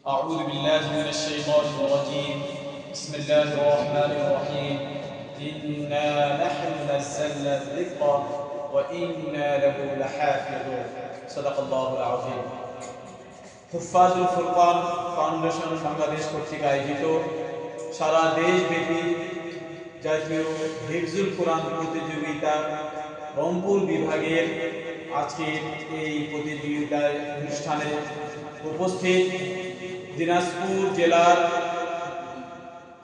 أعوذ بالله من الشيطان الرجيم بسم الله الرحمن الرحيم إنا نحن نزلنا الذكر وإنا له لحافظون صدق الله العظيم হুফাজুল Furqan foundation Bangladesh কর্তৃক আয়োজিত সারা দেশব্যাপী জাতীয় হিফজুল কোরআন প্রতিযোগিতা রংপুর বিভাগের আজকের এই প্রতিযোগিতার অনুষ্ঠানে উপস্থিত দিনাজপুর জেলার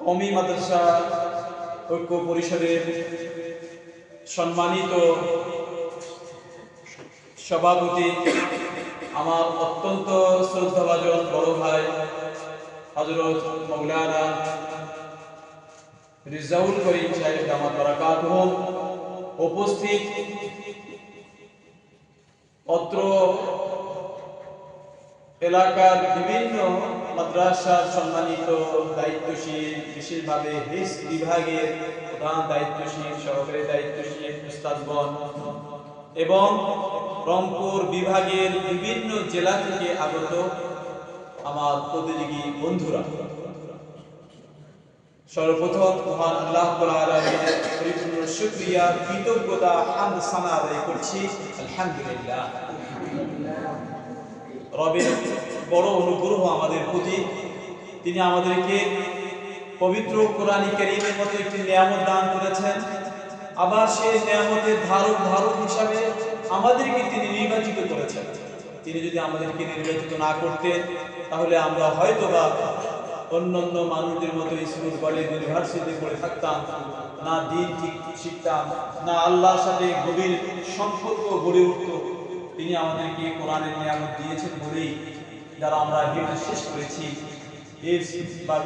কওমি মাদ্রাসা ঐক্য পরিষদের সম্মানিত সভাপতি আমার অত্যন্ত শ্রদ্ধাভাজন বড় ভাই হযরত মাওলানা রিজাউল করিম সাহেব দামাত বারাকাতুহু, উপস্থিত অত্র এলাকার বিভিন্ন মাদ্রাসার সম্মানিত দায়িত্বশীল, বিশেষভাবে হিফজ বিভাগের প্রধান দায়িত্বশীল, সহকারী দায়িত্বশীল উস্তাদগণ এবং রংপুর বিভাগের বিভিন্ন জেলা থেকে আগত আমার প্রতিযোগী বন্ধুরা, সর্বপ্রথম মহান আল্লাহ রাব্বুল আলামিনের পরিপূর্ণ শুকরিয়া, কৃতজ্ঞতা, হামদ সানা আদায় করছি। আলহামদুলিল্লাহ, রবের বড় অনুগ্রহ আমাদের প্রতি। তিনি আমাদেরকে পবিত্র কোরআন কারীমের মতো একটি নিয়ামত দান করেছেন, আবার সেই নিয়ামতের ধারক হিসাবে আমাদেরকে তিনি নির্বাচিত করেছেন। তিনি যদি আমাদেরকে নির্বাচিত না করতেন তাহলে আমরা হয়তোবা অন্যান্য মানুষদের মতো স্কুল কলেজ ইউনিভার্সিটি পড়ে থাকতাম না, দিন ঠিক শিখতাম না, আল্লাহর সাথে গভীর সম্পর্ক গড়ে উঠত। তিনি আমাদেরকে কোরআনের নিয়ামত দিয়েছেন বলেই যারা আমরা হিফজ শেষ করেছি,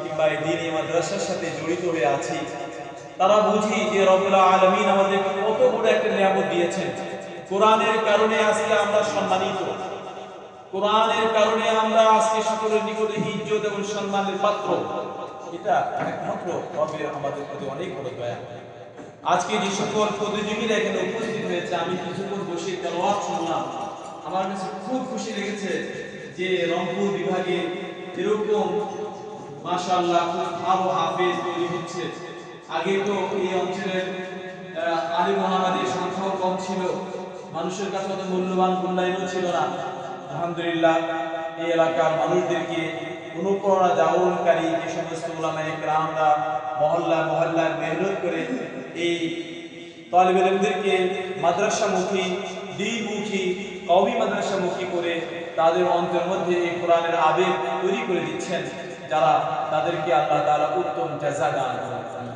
কিংবা দ্বীনি মাদ্রাসার সাথে জড়িত হয়ে আছি, তারা বুঝি যে রব্বুল আলামিন আমাদেরকে কত বড় একটা নিয়ামত দিয়েছেন। কোরআনের কারণে আজকে আমরা সম্মানিত, কোরআনের কারণে আমরা আজকে সকলের নিকটে ইজ্জত এবং সম্মানের পাত্র। এটা একমাত্র রবের আমাদের প্রতি অনেক বড় দয়া। আজকে যে সকল প্রতিযোগীরা এখানে উপস্থিত হয়েছে, আমি কিছুক্ষণ বসে তেলাওয়াত শুনলাম, আমার কাছে খুব খুশি লেগেছে যে রংপুর বিভাগে এরকম মাশাআল্লাহ খুব ভালো হাফেজ তৈরি হচ্ছে। আগে তো এই অঞ্চলের আলিম ওলামাদের সংখ্যাও কম ছিল, মানুষের কাছে অত মূল্যায়নও ছিল না। আলহামদুলিল্লাহ, এই এলাকার মানুষদেরকে অনুপ্রেরণা জাগরণকারী যে সমস্ত উলামায়ে কেরামরা মহল্লায় মেহনত করে এই তালিবে ইলমদেরকে মাদ্রাসামুখী, দ্বীনমুখী, কওমি মাদ্রাসামুখী করে তাদের অন্তরের মধ্যে এই কোরআনের আবেগ তৈরি করে দিচ্ছেন, যারা তাদেরকে আল্লাহ তাআলা উত্তম জাযা দান করেন।